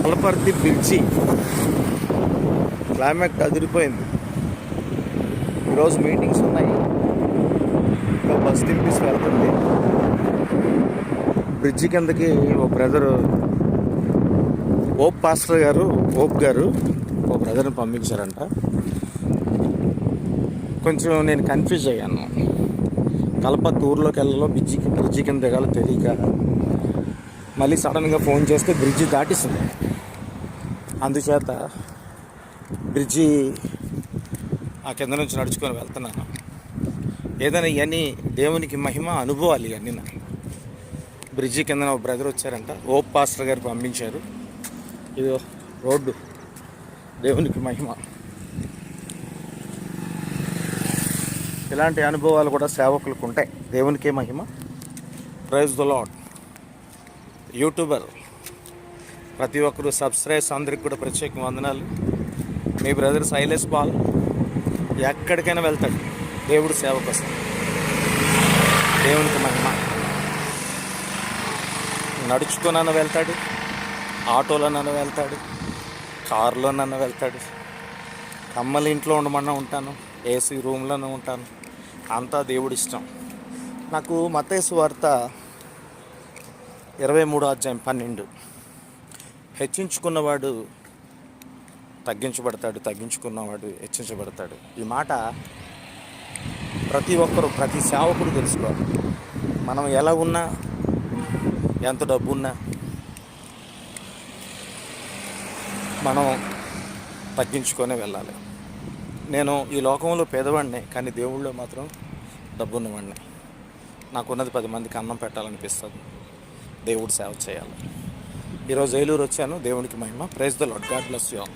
Alaparthi bridge climate అదిరిపోయింది. ఈరోజు meetings ఉన్నాయి. ఇంకా బస్ తింపేసి వెళ్తుంది. బ్రిడ్జి కిందకి ఓ బ్రదరు ఓప్ గారు ఓ బ్రదర్ని పంపించారంట. కొంచెం నేను కన్ఫ్యూజ్ అయ్యాను. కలపత్తి ఊర్లోకి వెళ్ళాలో బ్రిడ్జి కింద దిగాలో తెలియక మళ్ళీ సడన్గా ఫోన్ చేస్తే బ్రిడ్జి దాటిస్తుంది. అందుచేత బ్రిడ్జి ఆ కింద నుంచి నడుచుకొని వెళ్తున్నాను. ఏదైనా ఇవన్నీ దేవునికి మహిమ అనుభవాలు ఇవన్నీ. నాకు బ్రిడ్జి కింద ఒక బ్రదర్ వచ్చారంట, ఓప్ పాస్టర్ గారు పంపించారు. ఇది రోడ్డు, దేవునికి మహిమ. ఇలాంటి అనుభవాలు కూడా సేవకులకు ఉంటాయి. దేవునికే మహిమ. Praise the lord. యూట్యూబర్ ప్రతి ఒక్కరు సబ్స్క్రైబ్స్ అందరికి కూడా ప్రత్యేక వందనాలు. మీ బ్రదర్ శైలేష్ పాల్ ఎక్కడికైనా వెళ్తాడు దేవుడు సేవ కోసం. దేవునికి మహిమ. నడుచుకునన్నా వెళ్తాడు, ఆటోలోనన్నా వెళ్తాడు, కారులోనన్నా వెళ్తాడు. కమ్మల ఇంట్లో ఉండమన్నా ఉంటాను, ఏసీ రూమ్లోనే ఉంటాను. అంతా దేవుడి ఇష్టం. నాకు మత్తయి సువార్త 23:12 హెచ్చించుకున్నవాడు తగ్గించబడతాడు, తగ్గించుకున్నవాడు హెచ్చించబడతాడు. ఈ మాట ప్రతి ఒక్కరు, ప్రతి సేవకుడు తెలుసుకోవాలి. మనం ఎలా ఉన్నా, ఎంత డబ్బున్నా మనం తగ్గించుకొనే వెళ్ళాలి. నేను ఈ లోకంలో పేదవాడినే, కానీ దేవుళ్ళో మాత్రం డబ్బున్నవాడిని. నాకున్నది 10 మందికి అన్నం పెట్టాలనిపిస్తుంది. దేవుడు సేవ చేయాలి. ఈరోజు ఏలూరు వచ్చాను. దేవునికి మహిమ. Praise the lord. God bless you all.